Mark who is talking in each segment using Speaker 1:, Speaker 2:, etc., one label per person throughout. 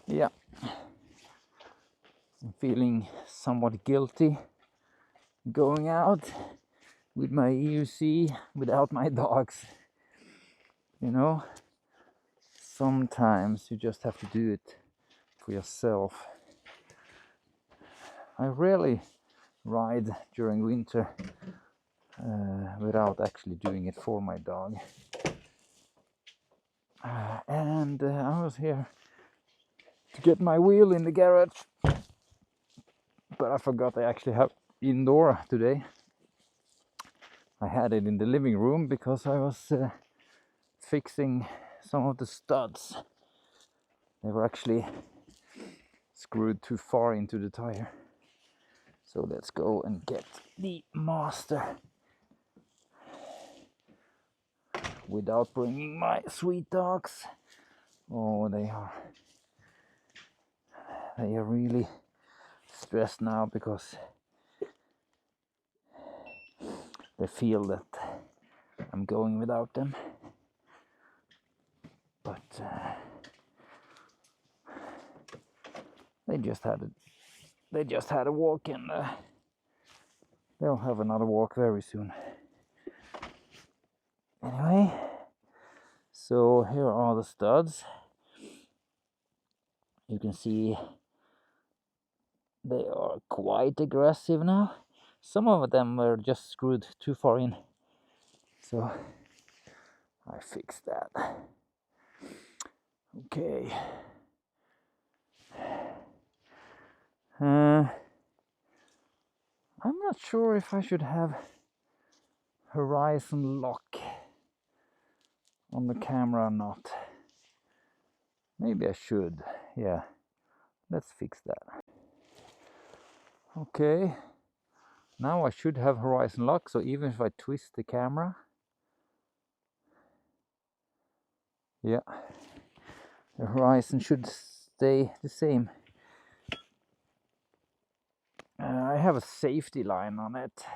Speaker 1: Yeah, I'm feeling somewhat guilty going out with my EUC without my dogs. You know, sometimes you just have to do it for yourself. I rarely ride during winter without actually doing it for my dog. And I was here to get my wheel in the garage, but I forgot I actually have indoor today. I had it in the living room because I was fixing some of the studs. They were actually screwed too far into the tire. So let's go and get the Master without bringing my sweet dogs. Oh, they are really stressed now because they feel that I'm going without them. But they just had a walk, and they'll have another walk very soon. Anyway, so here are the studs. You can see they are quite aggressive now. Some of them were just screwed too far in, so I fixed that. Okay. I'm not sure if I should have horizon lock on the camera or not. Maybe I should. Yeah, let's fix that. Okay, now I should have horizon lock, so even if I twist the camera, yeah, the horizon should stay the same. I have a safety line on it.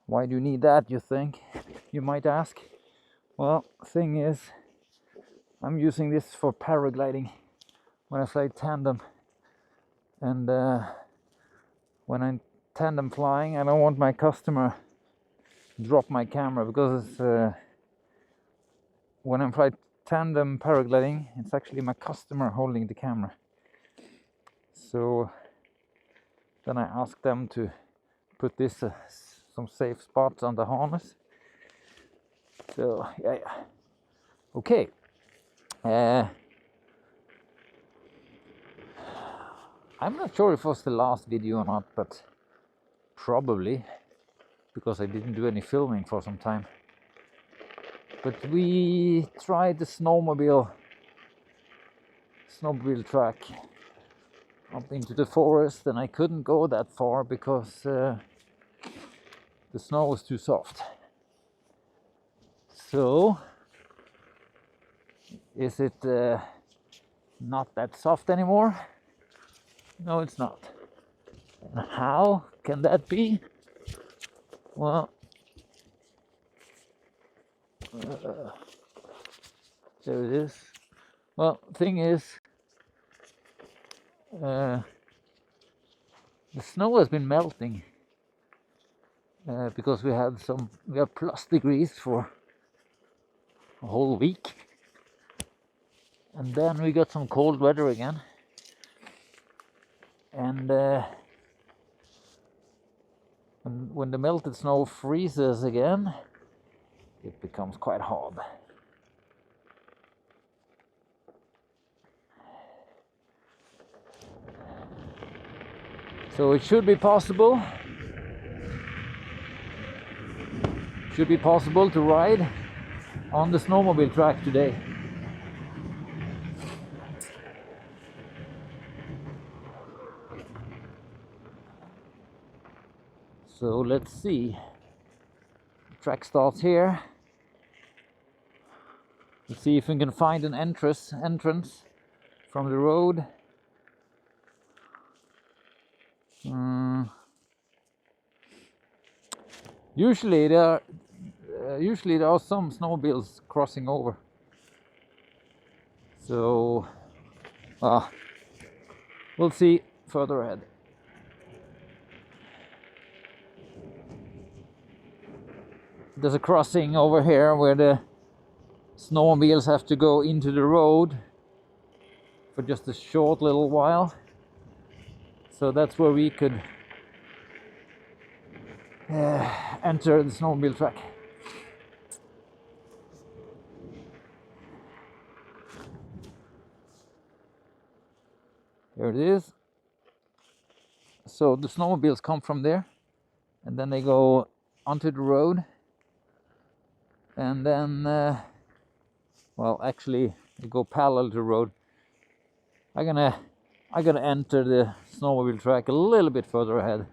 Speaker 1: Why do you need that, you think? You might ask. Well, thing is, I'm using this for paragliding when I fly tandem. And when I'm tandem flying, I don't want my customer to drop my camera, because when I'm flying tandem paragliding, it's actually my customer holding the camera. So then I ask them to put this some safe spots on the harness. So yeah. Okay. I'm not sure if it was the last video or not, but probably, because I didn't do any filming for some time. But we tried the snowmobile track up into the forest, and I couldn't go that far because the snow was too soft. So is it not that soft anymore? No, it's not. And how can that be? Well, there it is. Well, thing is, the snow has been melting because we have plus degrees for a whole week, and then we got some cold weather again, and when the melted snow freezes again, it becomes quite hard. So it should be possible to ride on the snowmobile track today. So let's see. The track starts here. Let's see if we can find an entrance from the road. Usually there are some snowmobiles crossing over, So we'll see further ahead. There's a crossing over here where the snowmobiles have to go into the road for just a short little while. So that's where we could enter the snowmobile track. There it is. So the snowmobiles come from there, and then they go onto the road, and then well, actually they go parallel to the road. I'm gonna enter the snowmobile track a little bit further ahead.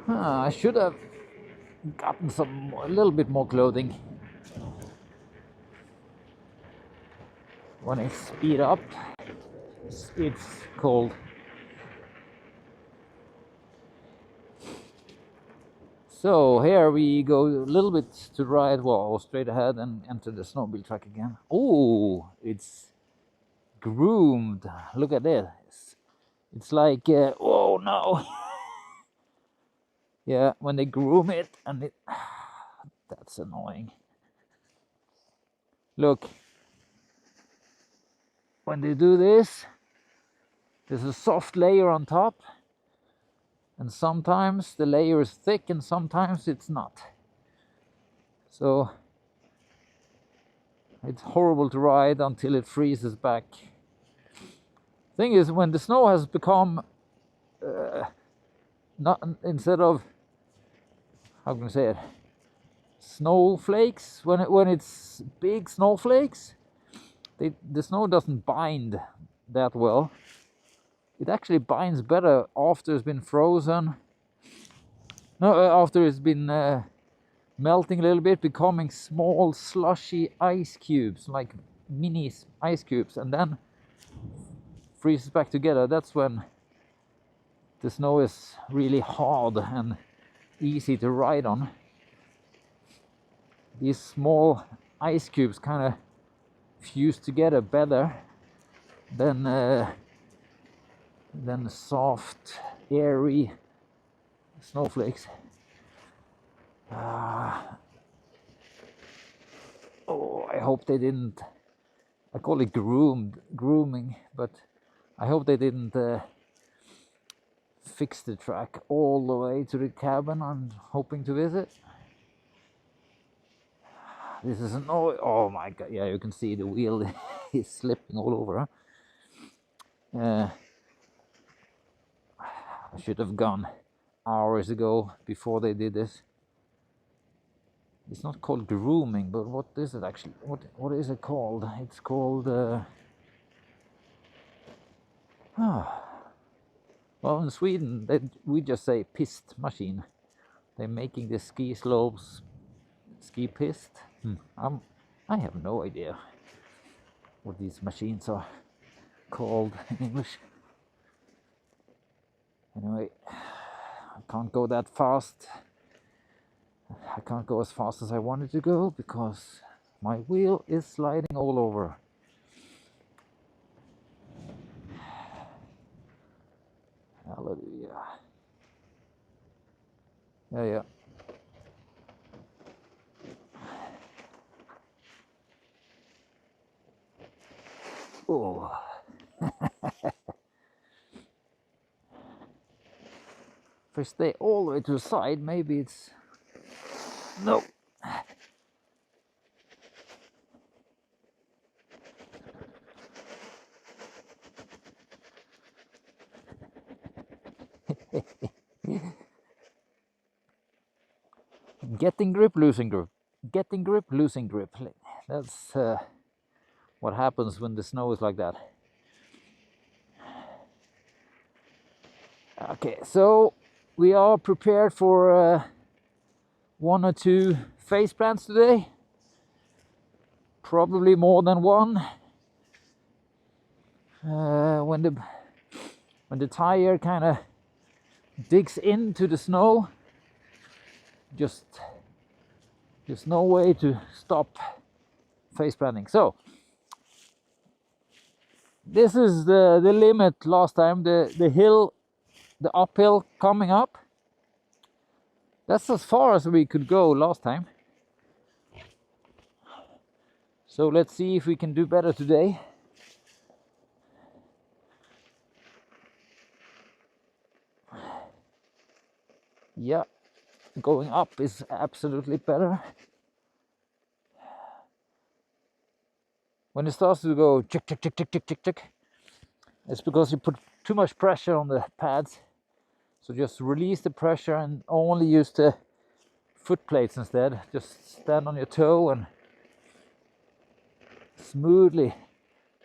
Speaker 1: I should have gotten a little bit more clothing. When I speed up, it's cold. So here we go a little bit to the right, well, straight ahead, and enter the snowmobile track again. Oh, it's groomed. Look at this. It's like, oh no. Yeah, when they groom it, and it, that's annoying. Look, when they do this, there's a soft layer on top, and sometimes the layer is thick and sometimes it's not. So it's horrible to ride until it freezes back. Thing is, when the snow has become not, instead of, how can I say it, snowflakes, when it's big snowflakes, the snow doesn't bind that well. It actually binds better after it's been frozen. No, after it's been melting a little bit, becoming small slushy ice cubes, like mini ice cubes, and then freezes back together. That's when the snow is really hard and easy to ride on. These small ice cubes kind of fuse together better than soft, airy snowflakes. Oh, I hope they didn't. I call it grooming, but I hope they didn't fix the track all the way to the cabin I'm hoping to visit. This is an oh my god! Yeah, you can see the wheel is slipping all over. Huh? I should have gone hours ago before they did this. It's not called grooming, but what is it actually? What is it called? It's called well, in Sweden we just say pist machine. They're making the ski slopes ski pist. I have no idea what these machines are called in English. Anyway, I can't go that fast. I can't go as fast as I wanted to go because my wheel is sliding all over. Hallelujah. Yeah. Oh. If I stay all the way to the side, maybe it's... No. Getting grip, losing grip. Getting grip, losing grip. That's what happens when the snow is like that. Okay, so we are prepared for 1 or 2 face plants today. Probably more than one. When the tire kind of digs into the snow, just There's no way to stop face planting. So this is the limit last time, the hill, the uphill coming up. That's as far as we could go last time. So let's see if we can do better today. Yeah, going up is absolutely better. When it starts to go tick, tick, tick, tick, tick, tick, tick, it's because you put too much pressure on the pads. So just release the pressure and only use the foot plates instead. Just stand on your toe and smoothly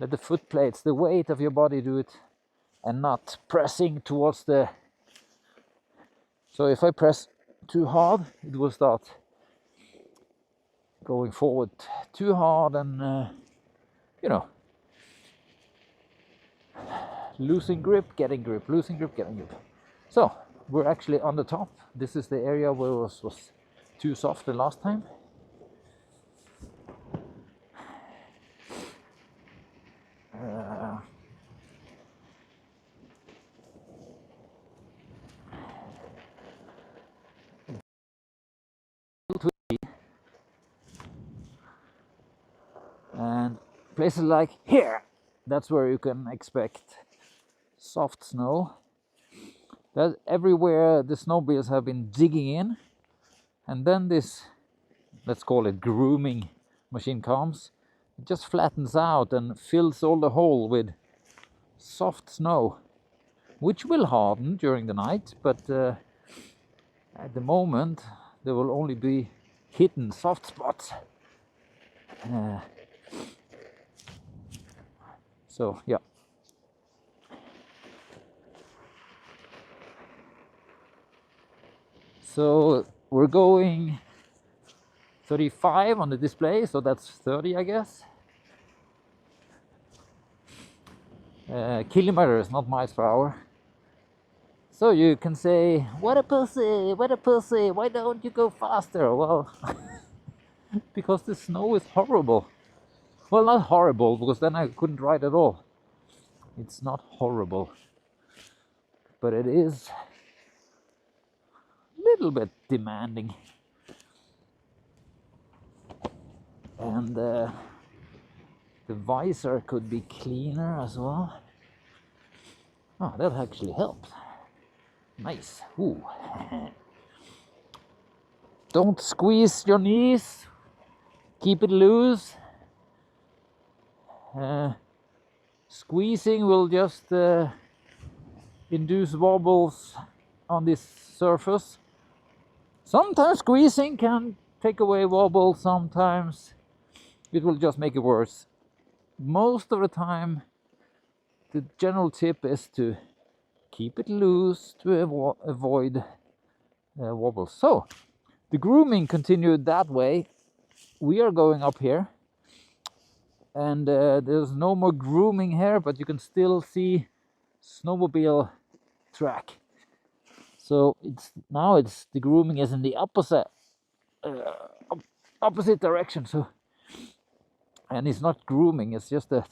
Speaker 1: let the foot plates, the weight of your body, do it, and not pressing towards the... So if I press too hard, it will start going forward too hard and you know, losing grip, getting grip, losing grip, getting grip. So we're actually on the top. This is the area where it was too soft the last time. And places like here, that's where you can expect soft snow. That everywhere the snowmobiles have been digging in, and then this, let's call it grooming machine, comes, it just flattens out and fills all the hole with soft snow, which will harden during the night, but at the moment there will only be hidden soft spots. So yeah. So we're going 35 on the display, so that's 30, I guess. Kilometers, not miles per hour. So you can say, what a pussy, why don't you go faster? Well, because the snow is horrible. Well, not horrible, because then I couldn't ride at all. It's not horrible, but it is a little bit demanding. And the visor could be cleaner as well. Oh, that actually helps. Nice. Ooh. Don't squeeze your knees. Keep it loose. Squeezing will just induce wobbles on this surface. Sometimes squeezing can take away wobble, sometimes it will just make it worse. Most of the time, the general tip is to keep it loose to avoid wobbles. So, the grooming continued that way. We are going up here, and there's no more grooming here, but you can still see snowmobile track. So it's the grooming is in the opposite direction. So, and it's not grooming, it's just that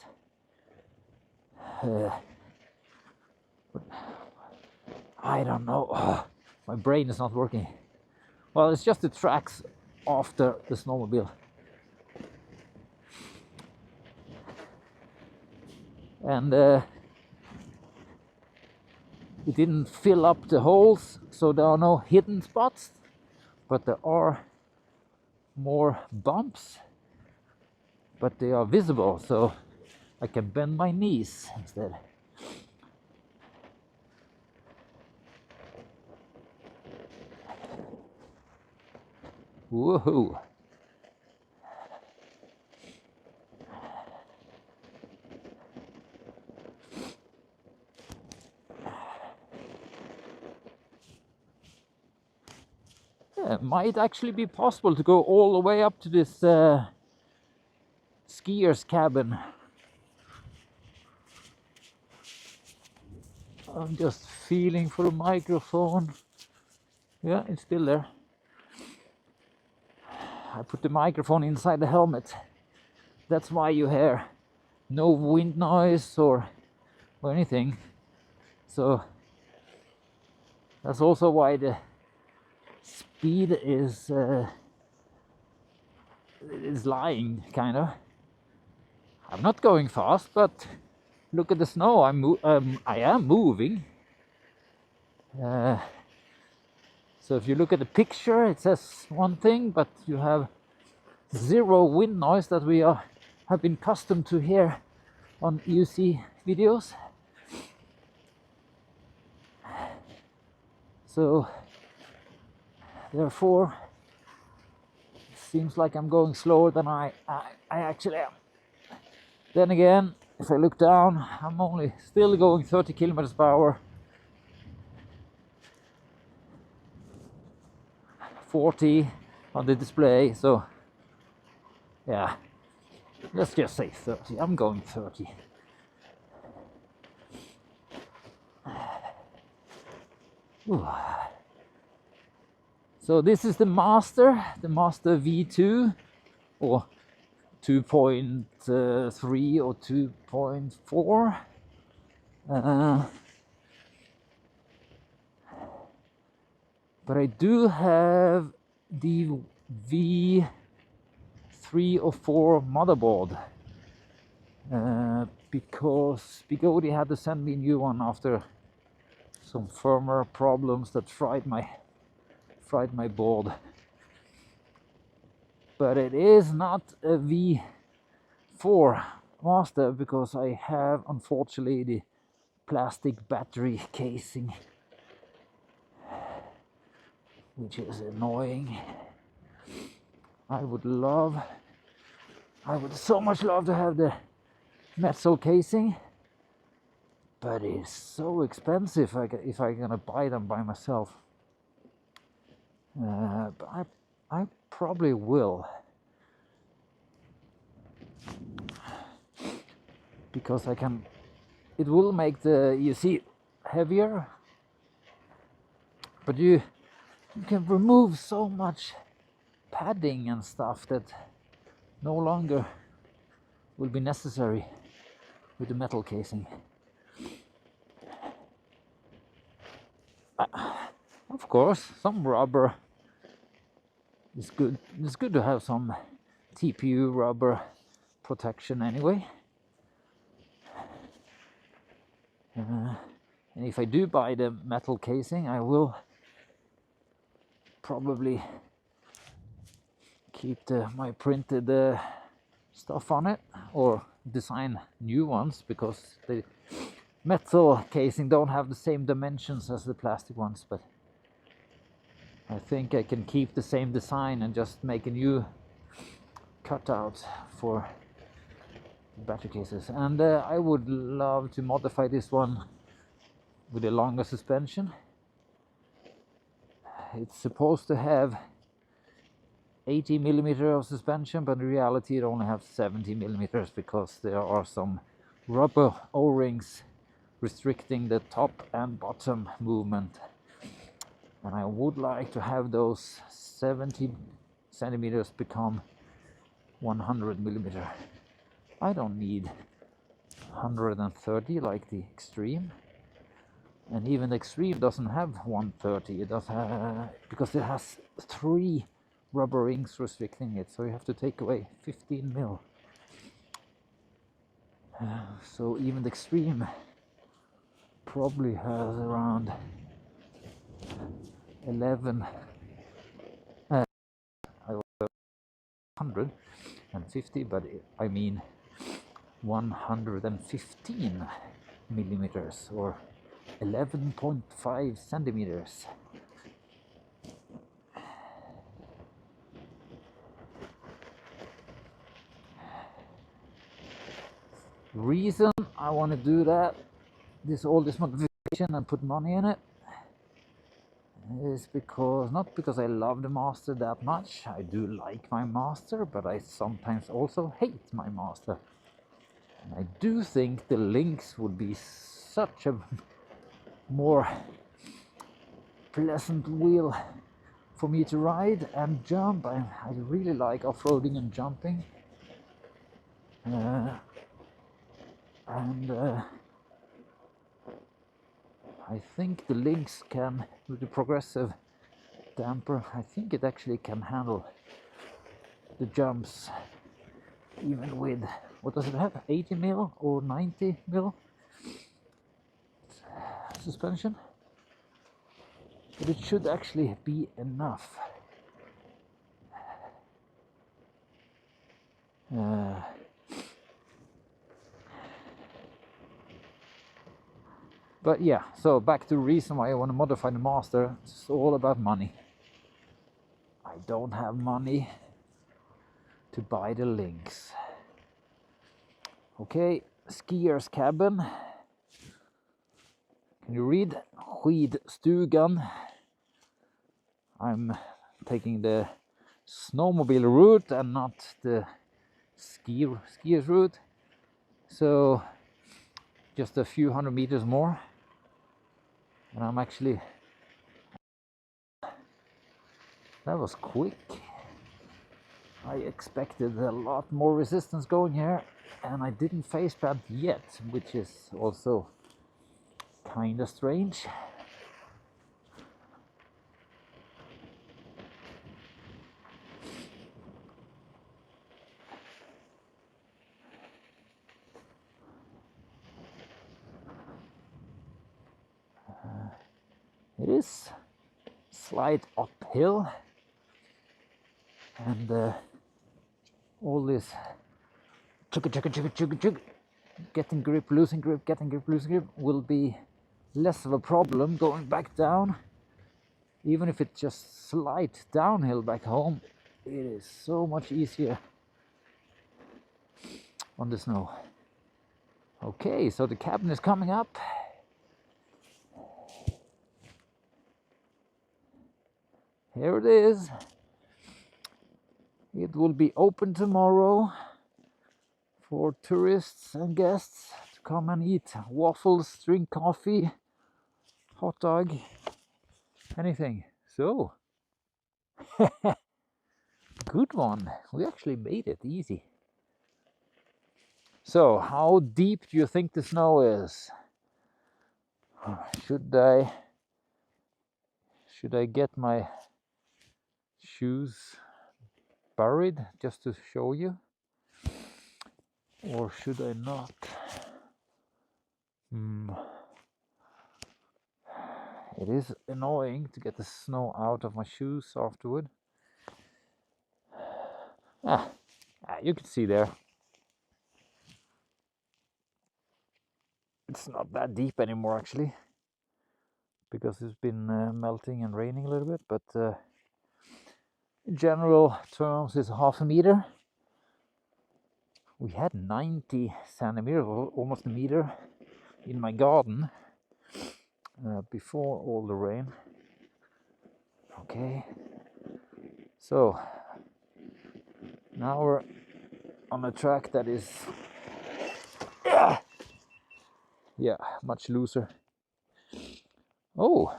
Speaker 1: I don't know. My brain is not working. Well, it's just the tracks after the snowmobile. And it didn't fill up the holes, so there are no hidden spots, but there are more bumps, but they are visible, so I can bend my knees instead. Woohoo! It might actually be possible to go all the way up to this skier's cabin. I'm just feeling for the microphone. Yeah, it's still there. I put the microphone inside the helmet. That's why you hear no wind noise or anything. So that's also why the speed is lying, kind of. I'm not going fast, but look at the snow. I am moving. So if you look at the picture, it says one thing, but you have zero wind noise that we have been accustomed to here on EUC videos. So therefore, it seems like I'm going slower than I actually am. Then again, if I look down, I'm only still going 30 kilometers per hour. 40 on the display, so yeah, let's just say 30. I'm going 30. Ooh. So this is the Master V2 or 2.3 or 2.4. But I do have the V3 or 4 motherboard because Begode had to send me a new one after some firmware problems that fried my board. But it is not a V4 Master because I have unfortunately the plastic battery casing, which is annoying. I would so much love to have the metal casing, but it's so expensive if I'm gonna buy them by myself. But I probably will, because it will make the EUC heavier, but you can remove so much padding and stuff that no longer will be necessary with the metal casing. Of course, some rubber is good. It's good to have some TPU rubber protection anyway. And if I do buy the metal casing, I will probably keep my printed stuff on it or design new ones, because the metal casing don't have the same dimensions as the plastic ones, but I think I can keep the same design and just make a new cutout for battery cases. And I would love to modify this one with a longer suspension. It's supposed to have 80 millimeter of suspension, but in reality it only has 70 millimeters because there are some rubber O-rings restricting the top and bottom movement, and I would like to have those 70 centimeters become 100 millimeter. I don't need 130 like the Extreme, and even the Extreme doesn't have 130. It does have, because it has 3 rubber rings restricting it, so you have to take away 15 mil. So even the Extreme probably has around 11 150, but I mean 115 millimeters or 11.5 centimeters. Reason I want to do that, all this modification and put money in it, is because, not because I love the Master that much. I do like my Master, but I sometimes also hate my Master. And I do think the Lynx would be such a more pleasant wheel for me to ride and jump. I really like off-roading and jumping. I think the Lynx can, with the progressive damper, I think it actually can handle the jumps even with, what does it have, 80 mil or 90 mil suspension? But it should actually be enough. But yeah, so back to the reason why I want to modify the Master. It's all about money. I don't have money to buy the Lynx. Okay, skier's cabin. Can you read? Skidstugan. I'm taking the snowmobile route and not the skier's route. So just a few hundred meters more. And I'm actually... That was quick. I expected a lot more resistance going here, and I didn't face plant yet, which is also kind of strange. It is slight uphill, and all this chugga, getting grip, losing grip, getting grip, losing grip will be less of a problem going back down. Even if it's just slight downhill back home, it is so much easier on the snow. Okay, so the cabin is coming up. Here it is. It will be open tomorrow for tourists and guests to come and eat waffles, drink coffee, hot dog, anything. So, good one. We actually made it easy. So, how deep do you think the snow is? Should I get my shoes buried just to show you? Or should I not? It is annoying to get the snow out of my shoes afterward. You can see there. It's not that deep anymore actually, because it's been melting and raining a little bit, but in general terms it's half a meter. We had 90 centimeters, almost a meter, in my garden before all the rain. Okay, so now we're on a track that is much looser. Oh,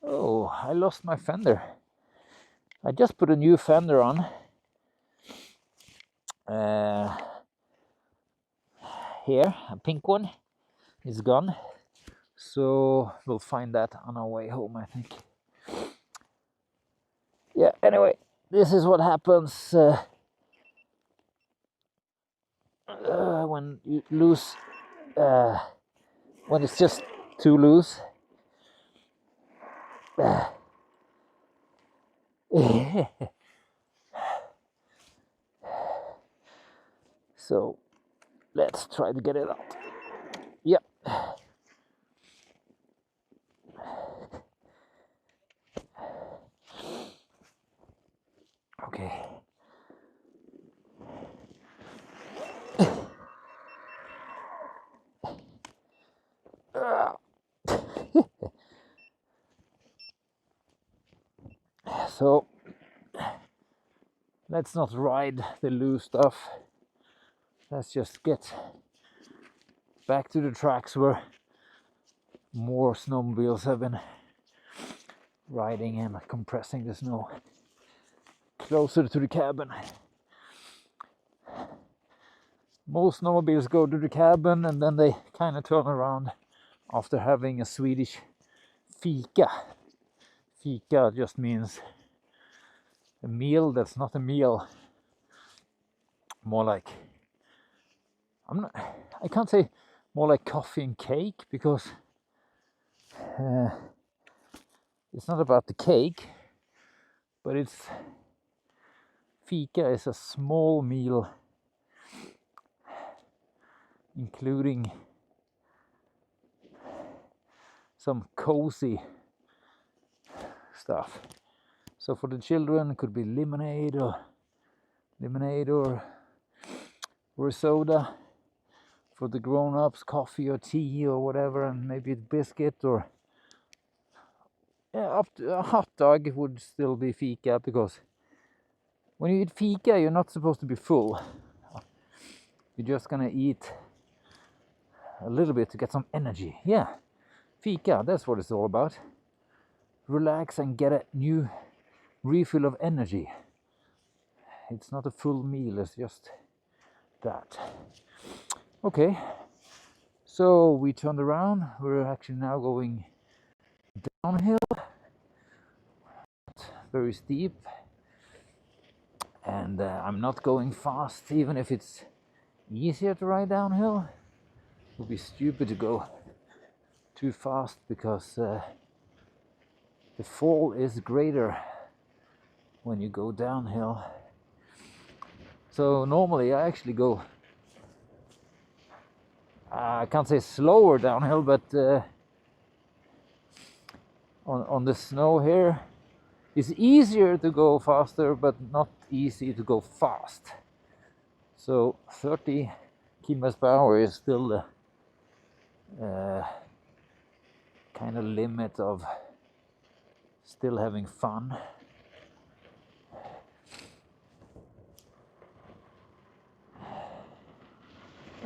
Speaker 1: I lost my fender. I just put a new fender on. Here, a pink one is gone. So we'll find that on our way home, I think. Yeah, anyway, this is what happens when you lose, when it's just too loose. So let's try to get it out. Yep. Okay. So let's not ride the loose stuff. Let's just get back to the tracks where more snowmobiles have been riding and compressing the snow closer to the cabin. Most snowmobiles go to the cabin and then they kind of turn around after having a Swedish fika. Fika just means a meal that's not a meal. More like, I can't say more like coffee and cake, because it's not about the cake, but it's fika is a small meal including some cozy stuff. So for the children it could be lemonade or soda. For the grown-ups, coffee or tea or whatever, and maybe a biscuit, or up to a hot dog would still be fika, because when you eat fika you're not supposed to be full. You're just gonna eat a little bit to get some energy. Yeah, fika, that's what it's all about. Relax and get a new refill of energy. It's not a full meal, it's just that. Okay, so we turned around. We're actually now going downhill, very steep, and I'm not going fast, even if it's easier to ride downhill. It would be stupid to go too fast, because the fall is greater when you go downhill. So normally I actually go, I can't say slower downhill, but on the snow here it's easier to go faster, but not easy to go fast. So 30 kilometers per hour is still the kind of limit of still having fun.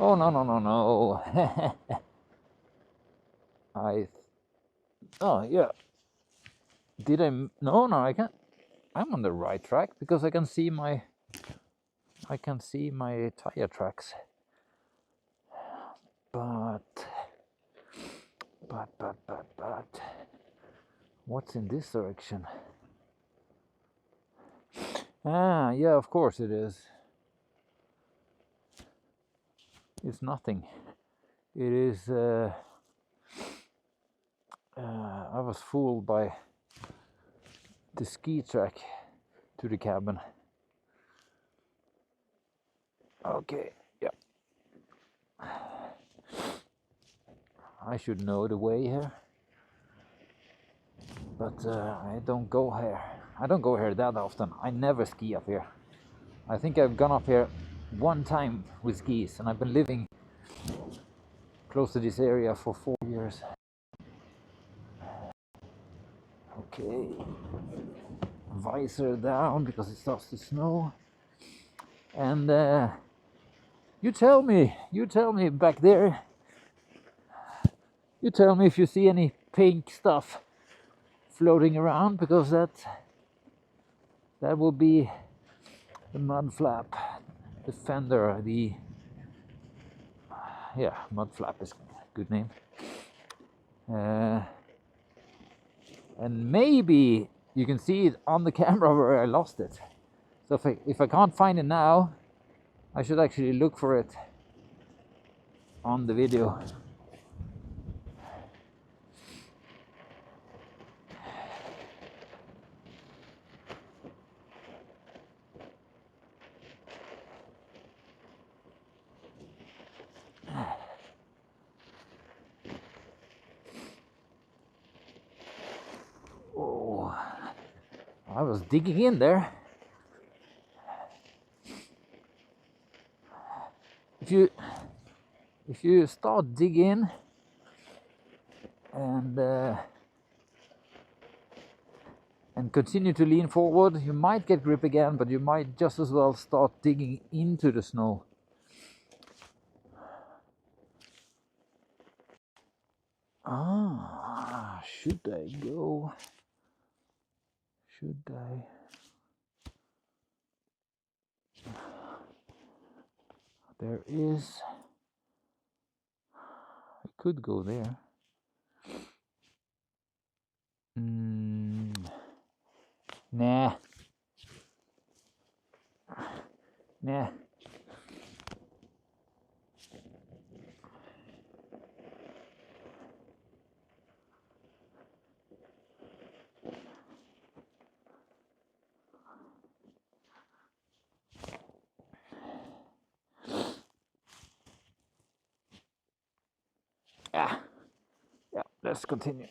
Speaker 1: Oh no. Oh yeah. Did I? No, I can't. I'm on the right track, because I can see my tire tracks. But what's in this direction? Ah, yeah, of course it is. It's nothing. It is. I was fooled by the ski track to the cabin. Okay, yeah. I should know the way here, but I don't go here. I don't go here that often. I never ski up here. I think I've gone up here one time with skis, and I've been living close to this area for 4 years. Okay, visor down because it starts to snow. And you tell me back there, you tell me if you see any pink stuff floating around, because that will be the mudflap, the fender, mudflap is a good name. And maybe you can see it on the camera where I lost it. So if I can't find it now, I should actually look for it on the video. Oh, I was digging in there. If you start digging and continue to lean forward, you might get grip again, but you might just as well start digging into the snow. Should I go Should I? There is. I could go there. Nah. Nah. Yeah, let's continue.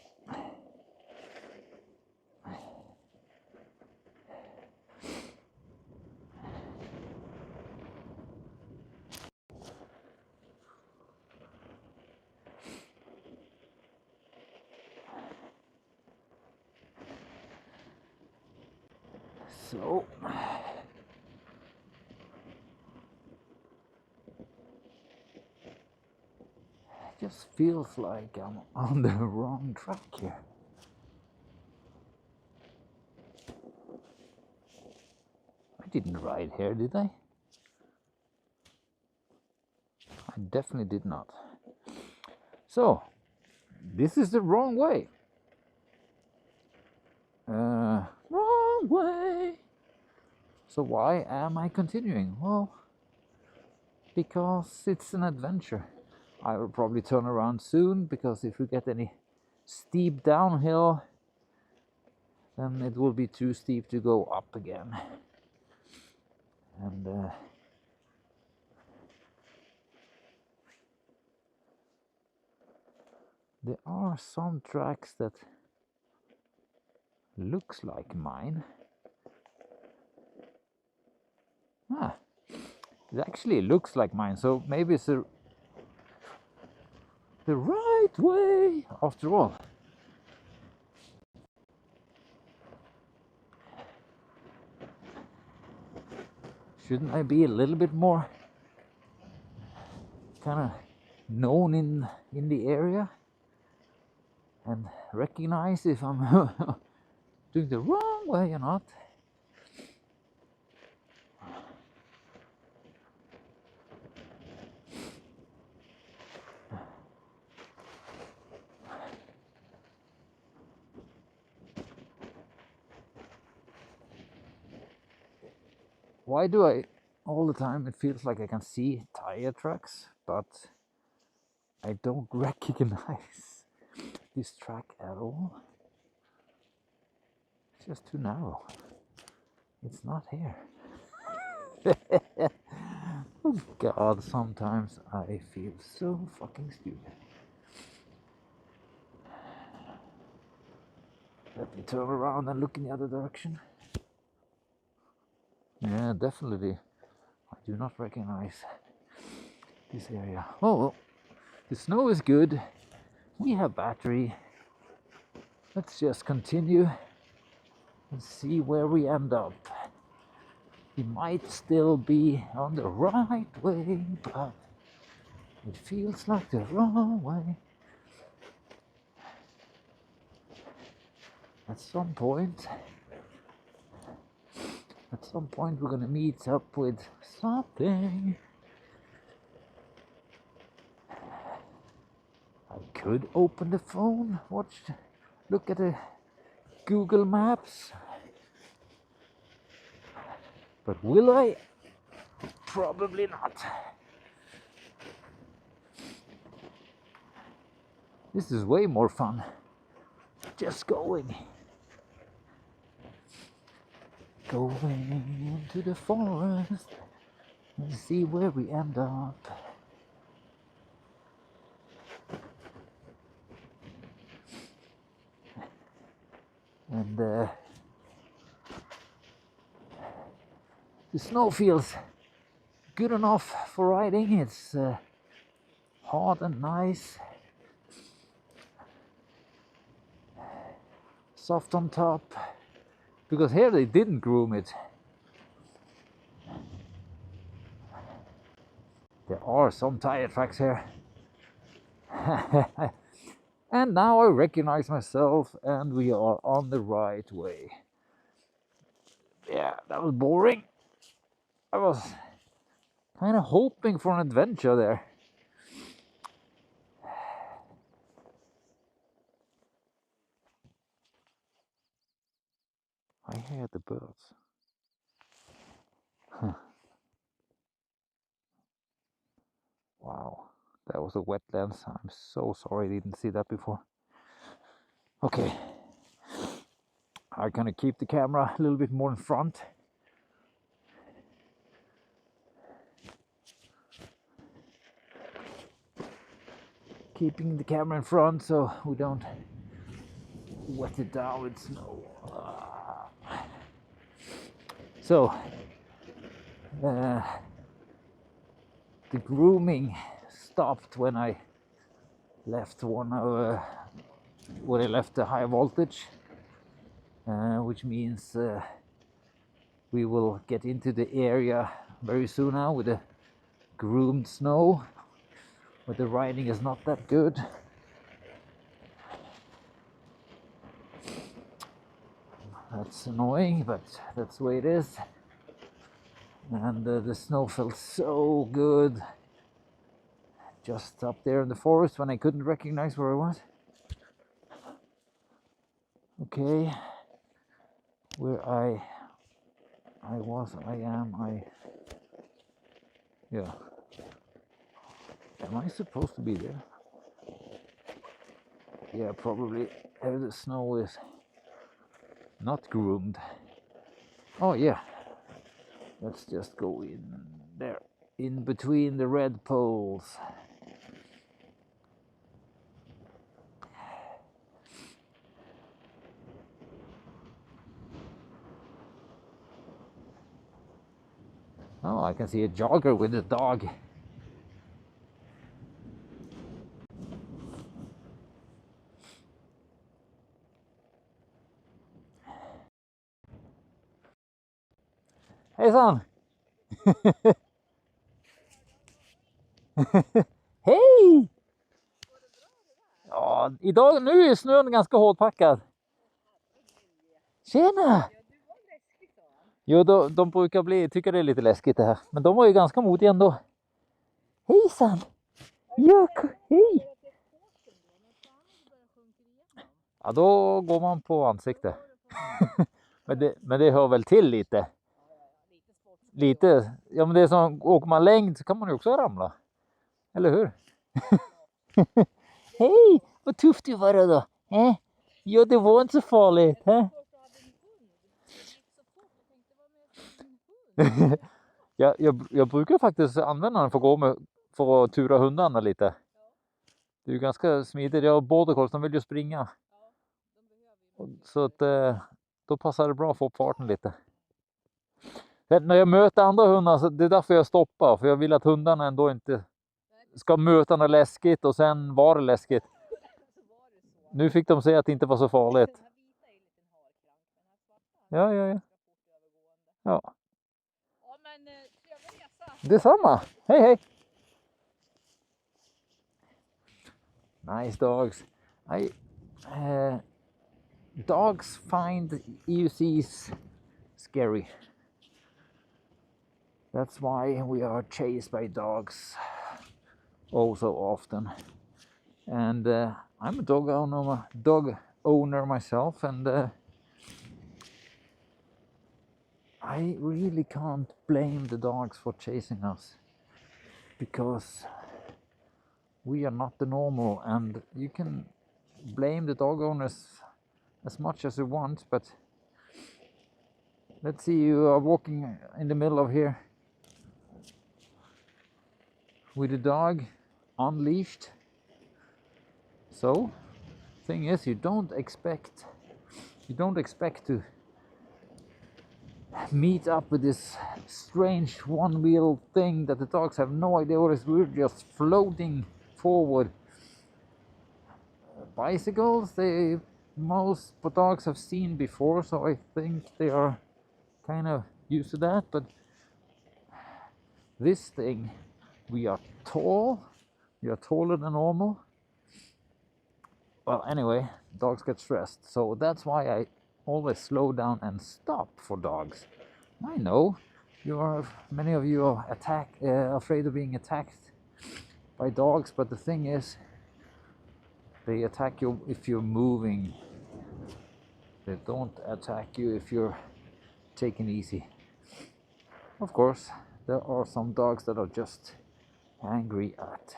Speaker 1: So it just feels like I'm on the wrong track here. I didn't ride here, did I? I definitely did not. So this is the wrong way. Wrong way. So why am I continuing? Well, because it's an adventure. I will probably turn around soon, because if we get any steep downhill, then it will be too steep to go up again. And there are some tracks that looks like mine. It actually looks like mine, so maybe it's the right way after all. Shouldn't I be a little bit more kind of known in the area and recognize if I'm doing the wrong way or not? Why do I all the time it feels like I can see tire tracks, but I don't recognize this track at all? It's just too narrow. It's not here. Oh God, sometimes I feel so fucking stupid. Let me turn around and look in the other direction. Yeah, definitely. I do not recognize this area. Oh, well, the snow is good. We have battery. Let's just continue and see where we end up. We might still be on the right way, but it feels like the wrong way. At some point we're gonna meet up with something. I could open the phone, look at the Google Maps. But will I? Probably not. This is way more fun. Just going into the forest and see where we end up. And the snow feels good enough for riding. It's hard and nice, soft on top, because here they didn't groom it. There are some tire tracks here. And now I recognize myself, and we are on the right way. Yeah, that was boring. I was kind of hoping for an adventure there. I hear the birds. Huh. Wow, that was a wetlands. I'm so sorry I didn't see that before. Okay, I'm gonna keep the camera a little bit more in front. Keeping the camera in front so we don't wet it down with snow. So, the grooming stopped when I left when I left the high voltage, which means we will get into the area very soon now with the groomed snow, but the riding is not that good. That's annoying, but that's the way it is. And the snow felt so good just up there in the forest when I couldn't recognize where I was. Okay, where I am, yeah. Am I supposed to be there? Yeah, probably. The snow is not groomed. Oh yeah, let's just go in there, in between the red poles. Oh, I can see a jogger with a dog. Hejsan! Hej! Ja, idag, nu är snön ganska hårdpackad. Tjena! Jo, de brukar tycka det är lite läskigt det här. Men de var ju ganska modiga ändå. Hejsan! Ja, hej! Ja, då går man på ansikte. men det hör väl till lite. Lite. Ja, men det är som, åker man längd så kan man ju också ramla. Eller hur? Hej! Vad tufft du var då. Ja, det var inte så farligt. Jag brukar faktiskt använda den för att tura hundarna lite. Det är ju ganska smidigt. Jag har border collies, de vill ju springa. Så att då passar det bra att få upp farten lite. När jag möter andra hundar, så det är därför jag stoppar. För jag vill att hundarna ändå inte ska möta något läskigt och sen var det läskigt. Nu fick de säga att det inte var så farligt. Ja. Ja. Detsamma. Hej. Nice dogs. Dogs find EUCs scary. That's why we are chased by dogs oh so often. And I'm a dog owner myself, and I really can't blame the dogs for chasing us, because we are not the normal, and you can blame the dog owners as much as you want, but let's see, you are walking in the middle of here with a dog unleashed. So thing is, you don't expect to meet up with this strange one-wheel thing that the dogs have no idea what it is. We're just floating forward. Bicycles, most dogs have seen before, so I think they are kind of used to that. But this thing, we are taller than normal. Well, anyway, dogs get stressed, so that's why I always slow down and stop for dogs. I know many of you are afraid of being attacked by dogs, but the thing is, they attack you if you're moving. They don't attack you if you're taking easy. Of course, there are some dogs that are just angry at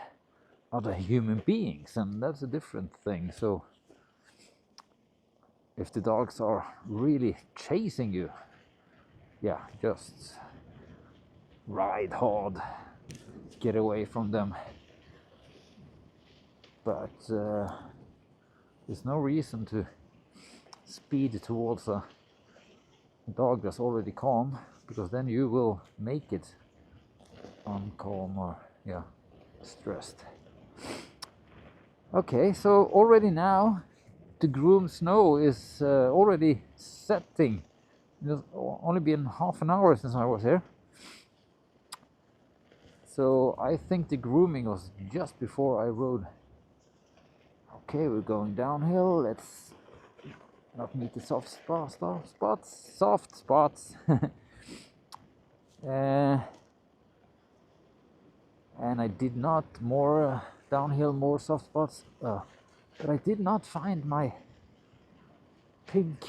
Speaker 1: other human beings, and that's a different thing. So if the dogs are really chasing you, yeah, just ride hard, get away from them. But there's no reason to speed towards a dog that's already calm, because then you will make it uncalm or stressed. Okay, so already now the groomed snow is already setting. It's only been half an hour since I was here, so I think the grooming was just before I rode. Okay, we're going downhill. Let's not meet the soft spots. And I did not more downhill, more soft spots, but I did not find my pink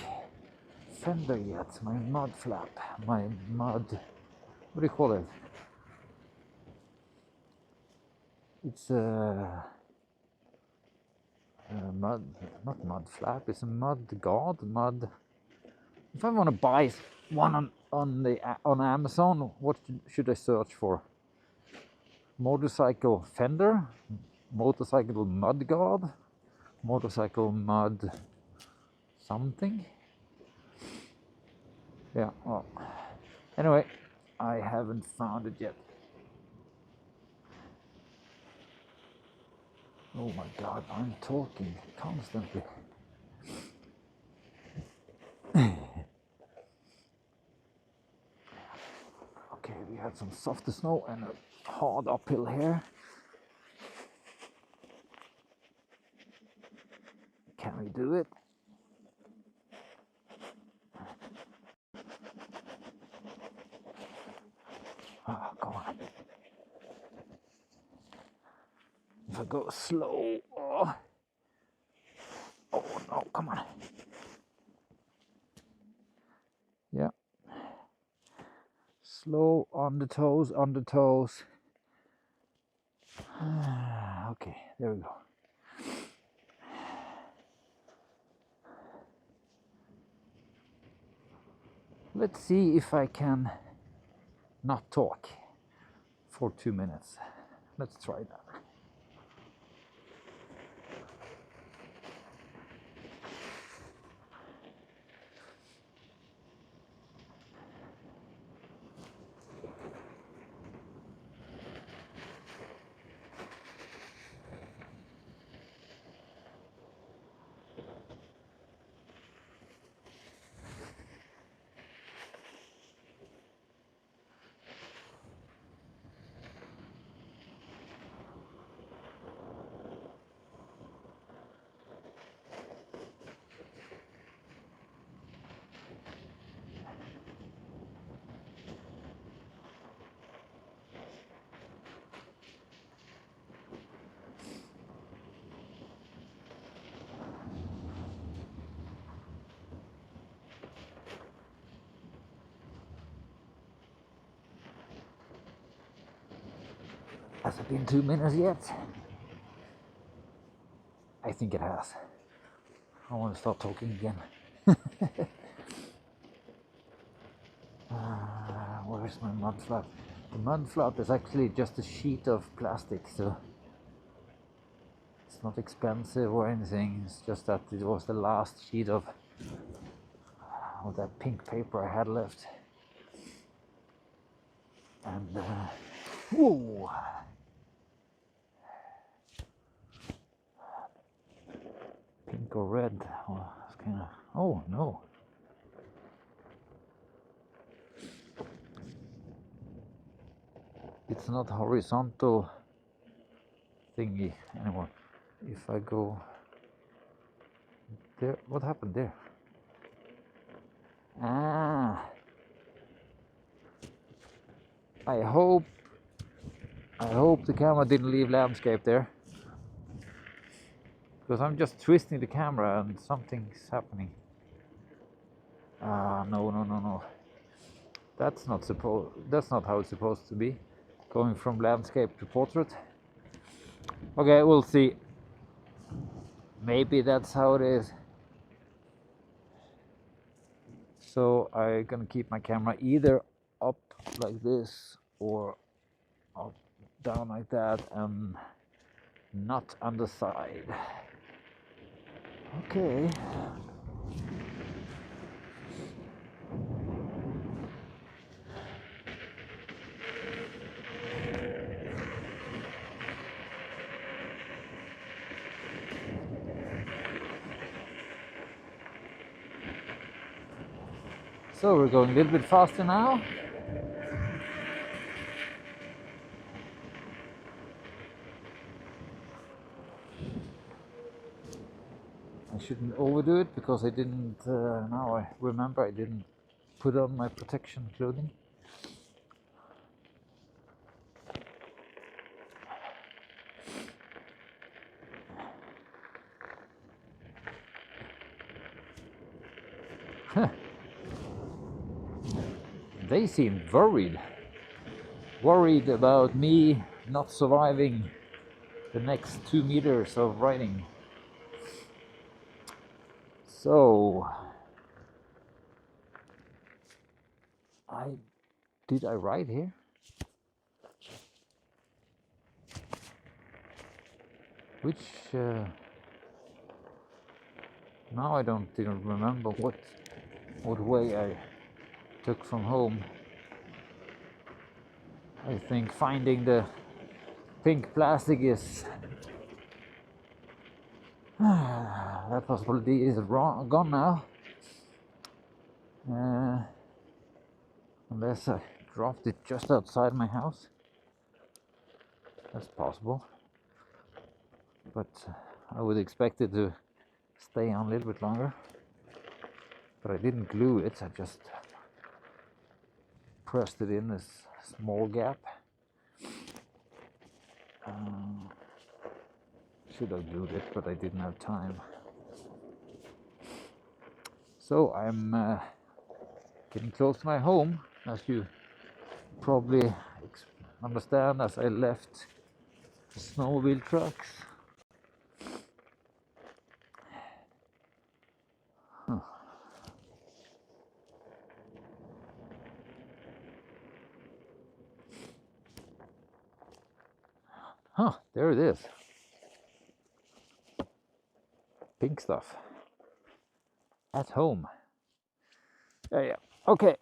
Speaker 1: fender yet, my mud flap, my mud, what do you call it? It's a mud, not mud flap, it's a mud guard, mud. If I want to buy one on Amazon, what should I search for? Motorcycle fender, motorcycle mud guard, motorcycle mud something. Yeah, well, anyway, I haven't found it yet. Oh my god, I'm talking constantly. Okay, we had some softer snow and a hard uphill here. Can we do it? Oh, come on. If I go slow, oh no, come on. Yeah. Slow on the toes, on the toes. Okay, there we go. Let's see if I can not talk for 2 minutes. Let's try that. Has it been 2 minutes yet? I think it has. I want to start talking again. Where's my mud flap? The mud flap is actually just a sheet of plastic, so it's not expensive or anything. It's just that it was the last sheet of that pink paper I had left. And whoa! Pink or red? Well, it's kind of. Oh no! It's not horizontal thingy anymore. If I go there, what happened there? Ah, I hope the camera didn't leave landscape there, because I'm just twisting the camera and something's happening. No. That's not how it's supposed to be. Going from landscape to portrait. Okay, we'll see. Maybe that's how it is. So I'm gonna keep my camera either up like this or up down like that, and not on the side. Okay. So we're going a little bit faster now. I shouldn't overdo it because I didn't, now I remember I didn't put on my protection clothing. They seemed worried about me not surviving the next 2 meters of riding. So did I ride here? Which now I didn't remember what way I took from home. I think finding the pink plastic is that possibility is gone now. Unless I dropped it just outside my house. That's possible. But I would expect it to stay on a little bit longer. But I didn't glue it, I just pressed it in this small gap. Should have glued it, but I didn't have time. So I'm getting close to my home, as you probably understand, as I left the snowmobile trucks. There it is. Pink stuff. At home. Yeah. Okay.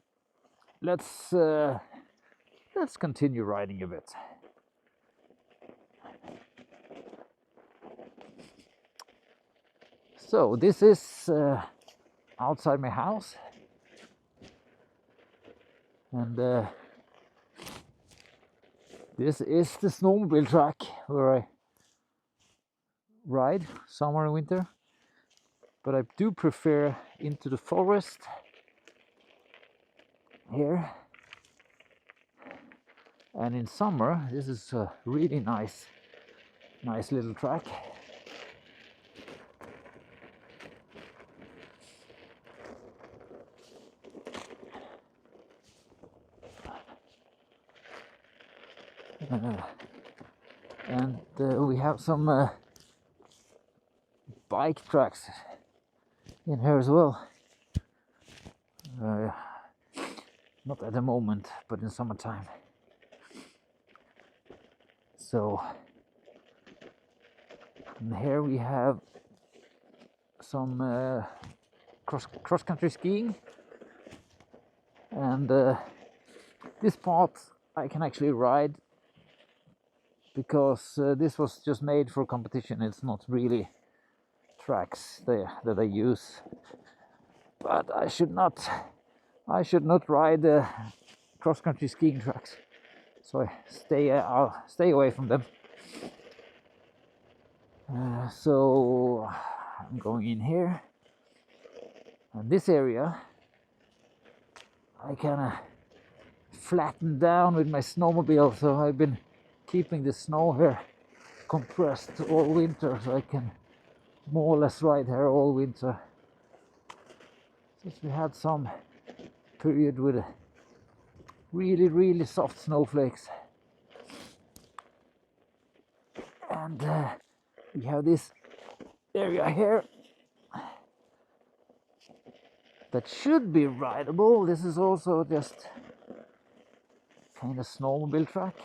Speaker 1: Let's continue riding a bit. So this is outside my house, and this is the snowmobile track where I ride summer and winter, but I do prefer into the forest here, and in summer this is a really nice little track. And we have some bike tracks in here as well. Not at the moment, but in summertime. So, and here we have some cross-country skiing, and this part I can actually ride because this was just made for competition. It's not really tracks that I use, but I should not ride the cross-country skiing tracks, so I'll stay away from them. So I'm going in here, and this area I kind of flattened down with my snowmobile, so I've been keeping the snow here compressed all winter, so I can more or less ride here all winter. Since we had some period with really soft snowflakes, and we have this area here that should be rideable. This is also just kind of snowmobile track.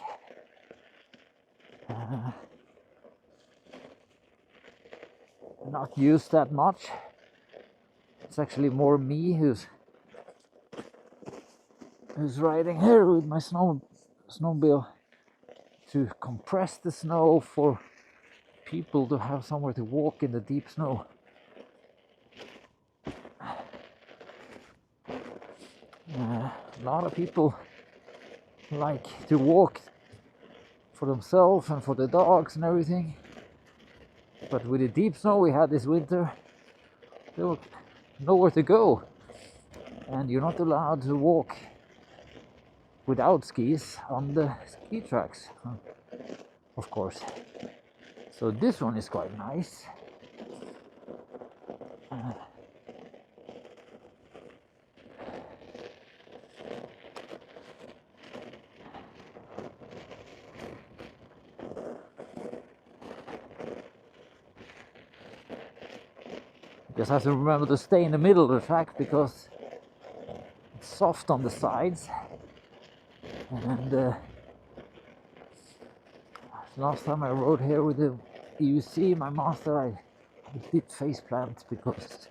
Speaker 1: Not used that much. It's actually more me who's riding here with my snowmobile to compress the snow for people to have somewhere to walk in the deep snow. A lot of people like to walk for themselves and for the dogs and everything, but with the deep snow we had this winter, there was nowhere to go, and you're not allowed to walk without skis on the ski tracks, of course. So this one is quite nice. Just have to remember to stay in the middle of the track because it's soft on the sides. And last time I rode here with the EUC, my Master, I did face plant because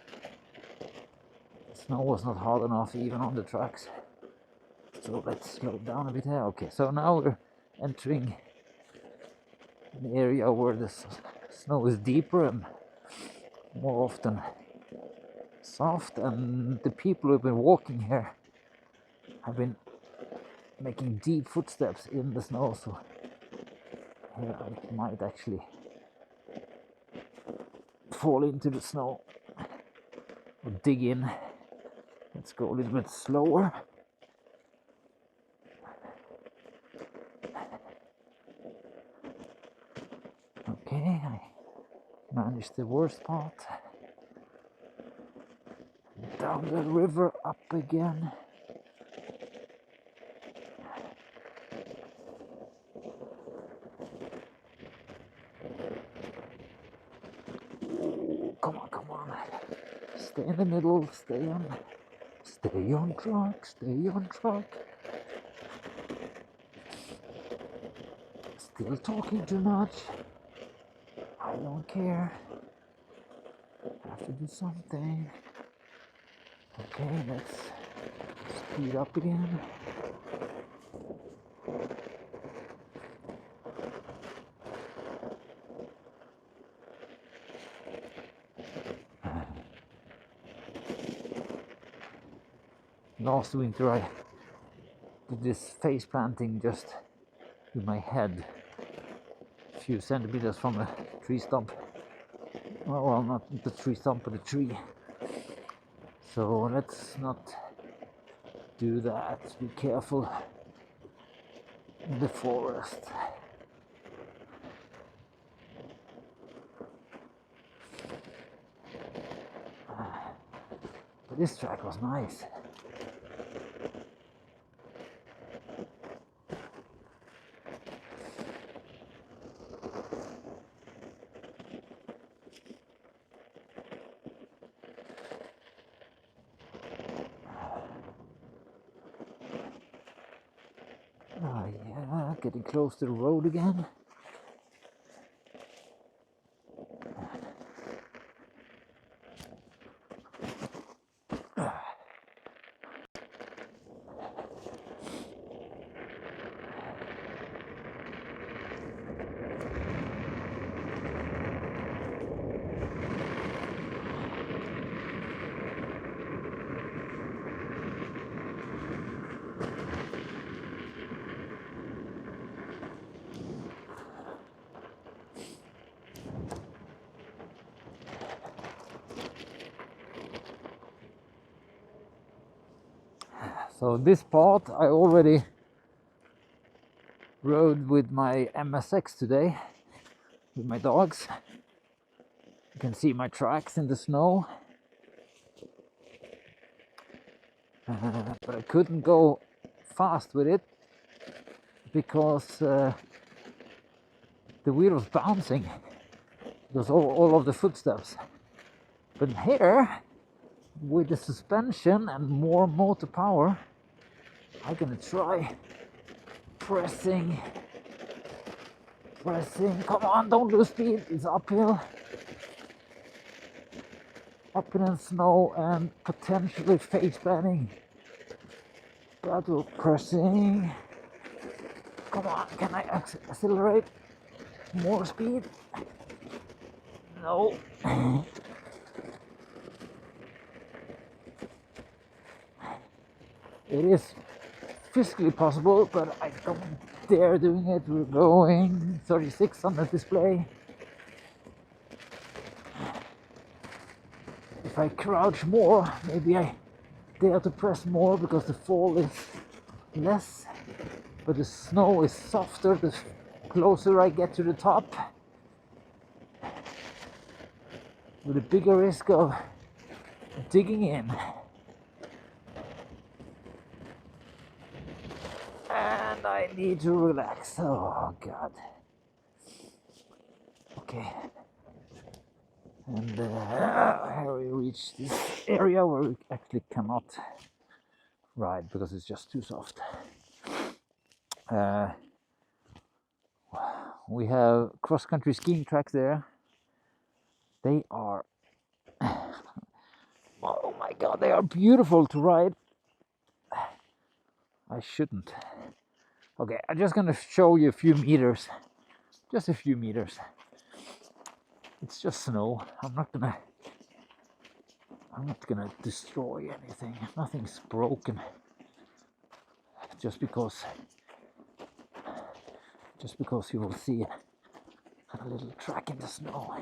Speaker 1: the snow was not hard enough even on the tracks. So let's slow down a bit here. Okay, so now we're entering an area where the snow is deeper and more often soft, and the people who've been walking here have been making deep footsteps in the snow, so here I might actually fall into the snow or dig in. Let's go a little bit slower. Okay, I managed the worst part. Down the river, up again. Ooh, come on. Stay in the middle, stay on track, stay on track. Still talking too much. I don't care. I have to do something. Okay, let's speed up again. Last winter I did this face planting just with my head a few centimeters from a tree stump. Well, not the tree stump, but the tree. So let's not do that. Be careful in the forest. But this track was nice. Yeah, getting close to the road again. So this part I already rode with my MSX today, with my dogs. You can see my tracks in the snow. But I couldn't go fast with it because the wheel was bouncing because all of the footsteps. But here, with the suspension and more motor power, I'm gonna try pressing. Come on, don't lose speed. It's uphill, up in the snow and potentially face planning. But we're pressing. Come on, can I accelerate? More speed? No. It is physically possible, but I don't dare doing it. We're going 36 on the display. If I crouch more, maybe I dare to press more because the fall is less, but the snow is softer the closer I get to the top, with a bigger risk of digging in. And I need to relax. Oh god. Okay. And here we reach this area where we actually cannot ride because it's just too soft. We have cross-country skiing tracks there. They are, oh my god, they are beautiful to ride. I shouldn't. Okay, I'm just gonna show you a few meters. Just a few meters. It's just snow. I'm not gonna destroy anything. Nothing's broken. Just because you will see a little track in the snow.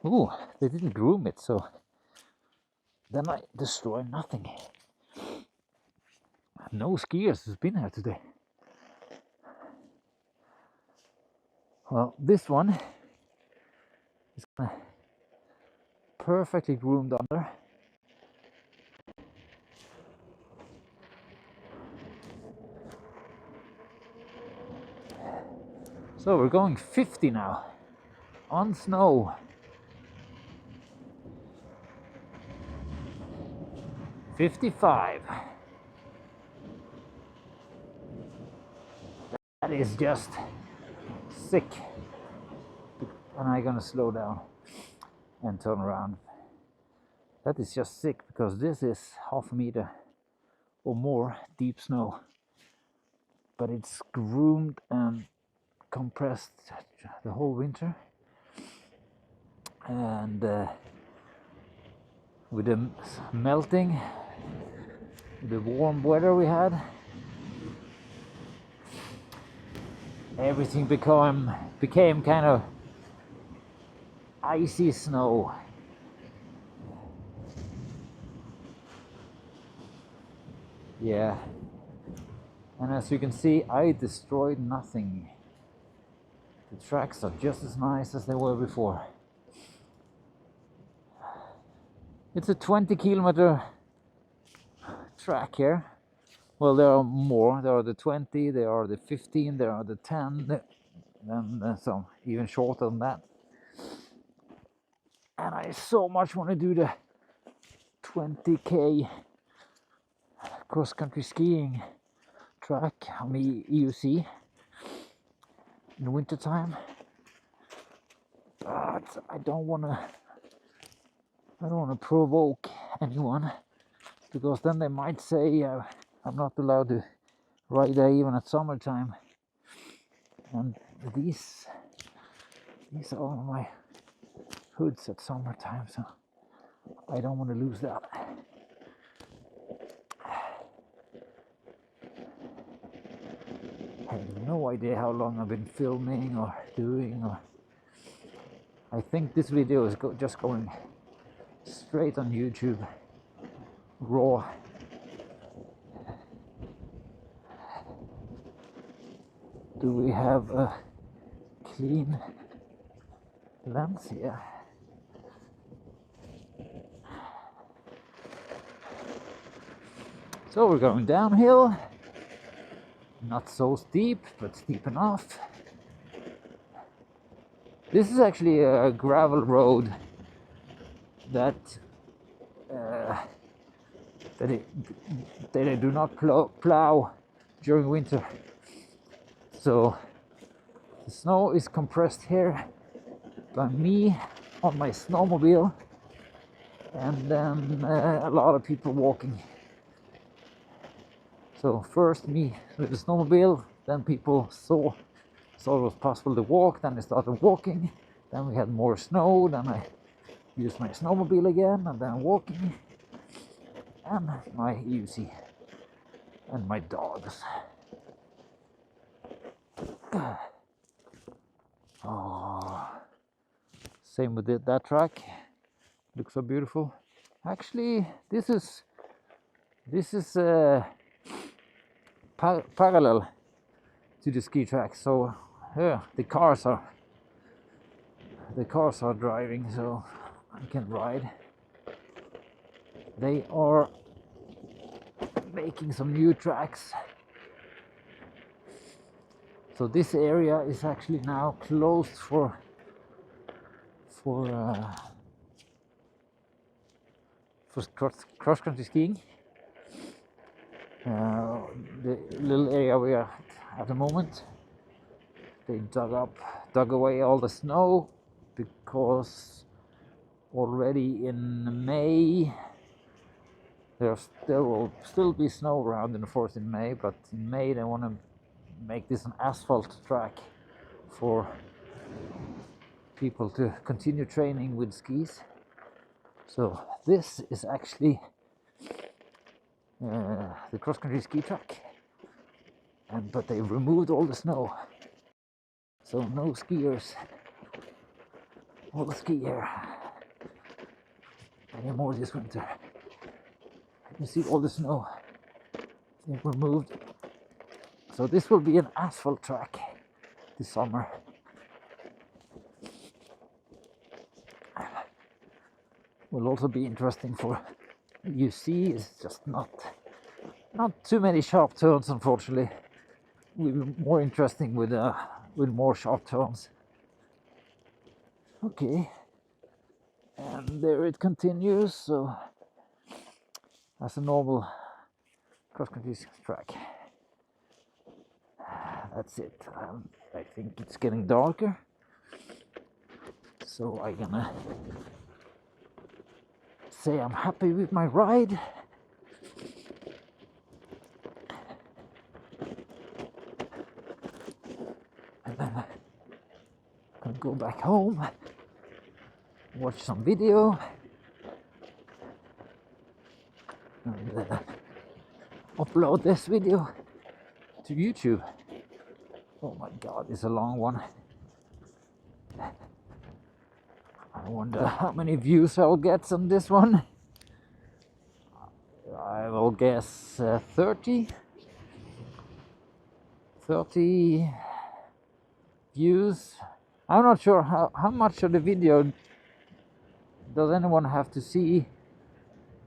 Speaker 1: Ooh, they didn't groom it, so then I destroy nothing. No skiers has been here today. Well, this one is perfectly groomed under. So we're going 50 now on snow. 55. That is just sick. And I'm gonna slow down and turn around. That is just sick because this is half a meter or more deep snow. But it's groomed and compressed the whole winter. And with the melting, the warm weather we had, everything became kind of icy snow. Yeah, and as you can see, I destroyed nothing. The tracks are just as nice as they were before. It's a 20-kilometer track here. Well, there are more. There are the 20, there are the 15, there are the 10, and some even shorter than that. And I so much want to do the 20k cross-country skiing track on the EUC in the winter time. But I don't want to provoke anyone, because then they might say I'm not allowed to ride there even at summertime. And these are my hoods at summertime, so I don't want to lose that. I have no idea how long I've been filming or doing, or I think this video is just going straight on YouTube. raw. Do we have a clean lens here? So we're going downhill, not so steep, but steep enough. This is actually a gravel road that they do not plow during winter. So the snow is compressed here by me on my snowmobile, and then a lot of people walking. So first me with the snowmobile, then people saw it was possible to walk, then they started walking, then we had more snow, then I used my snowmobile again, and then walking, and my EUC, and my dogs. Oh, same with that track, looks so beautiful. Actually, this is parallel to the ski track, so yeah, the cars are driving, so I can ride. They are making some new tracks, so this area is actually now closed for cross-country skiing. The little area we are at the moment, they dug away all the snow, because already in May there will still be snow around in the forest in May, but in May they want to make this an asphalt track for people to continue training with skis. So this is actually the cross-country ski track, but they removed all the snow, so no skiers will ski here anymore this winter. You see all the snow they removed, so this will be an asphalt track this summer. Will also be interesting for EUC. It's just not too many sharp turns, unfortunately. Will be more interesting with more sharp turns. Okay, and there it continues. So as a normal cross-country track. That's it. I think it's getting darker, so I'm gonna say I'm happy with my ride. And then I'm gonna go back home, watch some video, and upload this video to YouTube. Oh my god, it's a long one. I wonder how many views I'll get on this one. I will guess 30 views. I'm not sure how much of the video does anyone have to see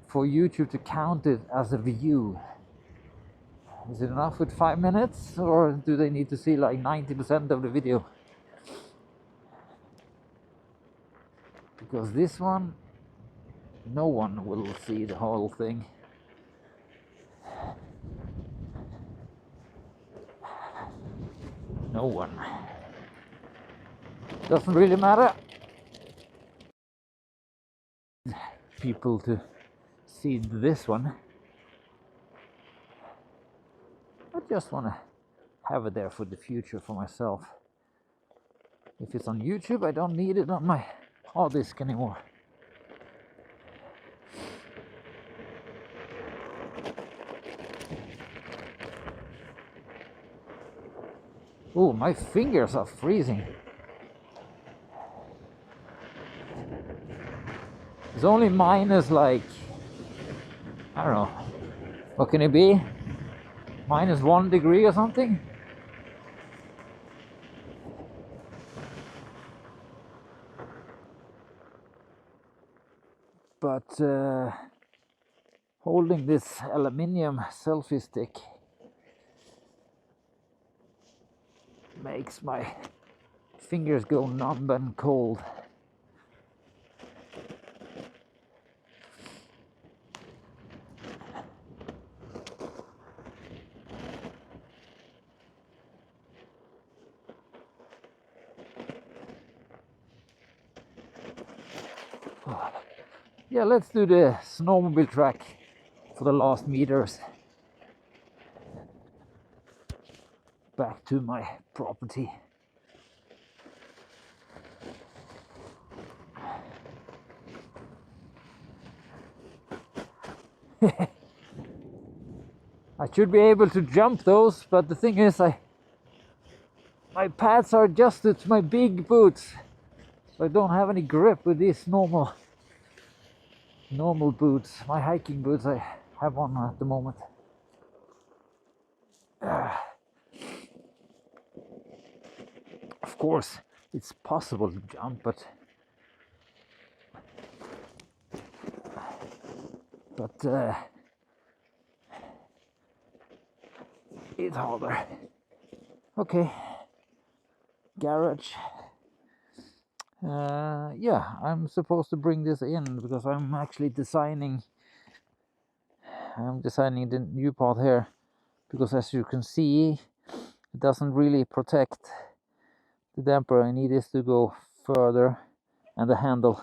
Speaker 1: for YouTube to count it as a view. Is it enough with 5 minutes, or do they need to see like 90% of the video? Because this one, no one will see the whole thing. No one. Doesn't really matter. People to see this one. I just want to have it there for the future for myself. If it's on YouTube, I don't need it on my hard disk anymore. Oh, my fingers are freezing. It's only minus like, I I don't know. What can it be? -1 degree or something? But holding this aluminium selfie stick makes my fingers go numb and cold. Yeah, let's do the snowmobile track for the last meters back to my property. I should be able to jump those, but the thing is my pads are adjusted to my big boots, so I don't have any grip with these normal boots. My hiking boots, I have one at the moment. Of course it's possible to jump, but it's harder. Okay, garage. Yeah, I'm supposed to bring this in because I'm actually designing the new part here, because as you can see it doesn't really protect the damper. I need this to go further and the handle.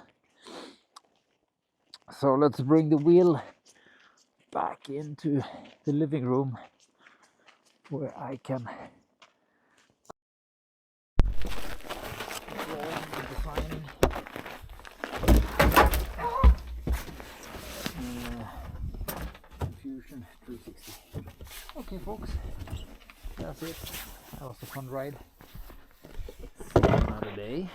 Speaker 1: So let's bring the wheel back into the living room where I can go on and designing. Fusion 360. Okay folks, that's it. That was a fun ride. See you another day.